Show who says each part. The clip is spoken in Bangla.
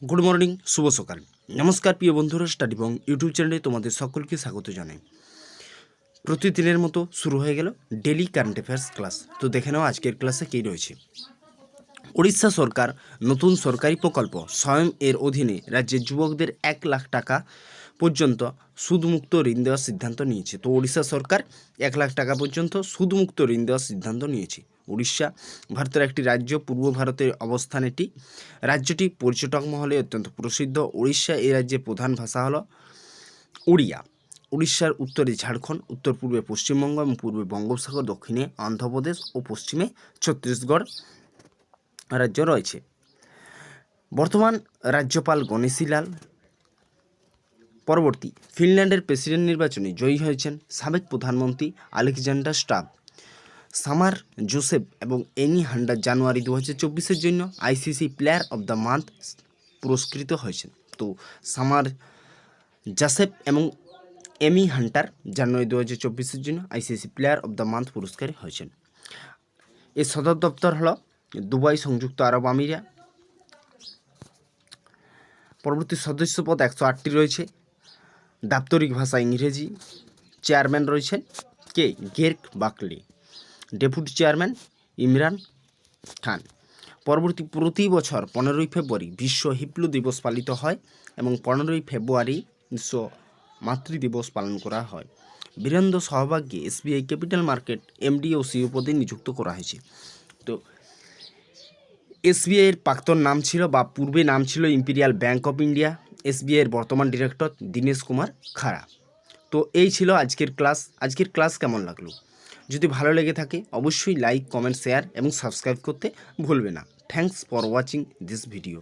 Speaker 1: গুড মর্নিং, শুভ সকাল। নমস্কার প্রিয় বন্ধুরা, স্টাডি বং ইউটিউব চ্যানেলে তোমাদের সকলকে স্বাগত জানাই। প্রতিদিনের মতো শুরু হয়ে গেল ডেলি কারেন্ট অ্যাফেয়ার্স ক্লাস। তো দেখে নাও আজকের ক্লাসে কী রয়েছে। উড়িষ্যা সরকার নতুন সরকারি প্রকল্প স্বয়ং এর অধীনে রাজ্যের যুবকদের 1,00,000 টাকা পর্যন্ত সুদমুক্ত ঋণ দেওয়ার সিদ্ধান্ত নিয়েছে। তো উড়িষ্যা সরকার 1,00,000 টাকা পর্যন্ত সুদমুক্ত ঋণ দেওয়ার সিদ্ধান্ত নিয়েছে। উড়িষ্যা ভারতের একটি রাজ্য, পূর্ব ভারতের অবস্থান এটি। রাজ্যটি পর্যটক মহলে অত্যন্ত প্রসিদ্ধ। উড়িষ্যা এই রাজ্যের প্রধান ভাষা হলো উড়িয়া। উড়িষ্যার উত্তরে ঝাড়খণ্ড, উত্তর পূর্বে পশ্চিমবঙ্গ এবং পূর্বে বঙ্গোপসাগর, দক্ষিণে অন্ধ্রপ্রদেশ ও পশ্চিমে ছত্তিশগড় রাজ্য রয়েছে। বর্তমান রাজ্যপাল গণেশীলাল। পরবর্তী, ফিনল্যান্ডের প্রেসিডেন্ট নির্বাচনে জয়ী হয়েছেন সাবেক প্রধানমন্ত্রী আলেকজান্ডার স্টাব। সামার জোসেফ এবং এনি হান্টার জানুয়ারি 2024-এর জন্য ICC player of the month পুরস্কৃত হয়েছেন। তো সামার জোসেফ এবং এমি হান্টার জানুয়ারি 2024-এর জন্য ICC player of the month পুরস্কার হয়েছেন। এর সদর দপ্তর হল দুবাই, সংযুক্ত আরব আমিরাত। পরবর্তী সদস্য পদ 108টি রয়েছে। দাপ্তরিক ভাষা ইংরেজি। চেয়ারম্যান রয়েছেন কে? গের্ক বাকলে। Deputy chairman Imran Khan. পরবর্তী, প্রতি বছর 15ই ফেব্রুয়ারি বিশ্ব হিপ্লো দিবস পালিত হয় এবং 15ই ফেব্রুয়ারি বিশ্ব মাতৃদিবস পালন করা হয়। বীরেন্দ্র সহবাগকে এসবিআই ক্যাপিটাল মার্কেট এমডি ও সিইও পদে নিযুক্ত করা হয়েছে। তো এসবিআইয়ের প্রাক্তন নাম ছিল বা পূর্বে নাম ছিল ইম্পিরিয়াল ব্যাংক অফ ইন্ডিয়া। এসবিআইয়ের বর্তমান ডিরেক্টর দীনেশ কুমার খাড়া। তো এই ছিল আজকের ক্লাস। আজকের ক্লাস কেমন লাগলো? যদি ভালো লেগে থাকে অবশ্যই লাইক, কমেন্ট, শেয়ার এবং সাবস্ক্রাইব করতে ভুলবে না। Thanks for watching this video.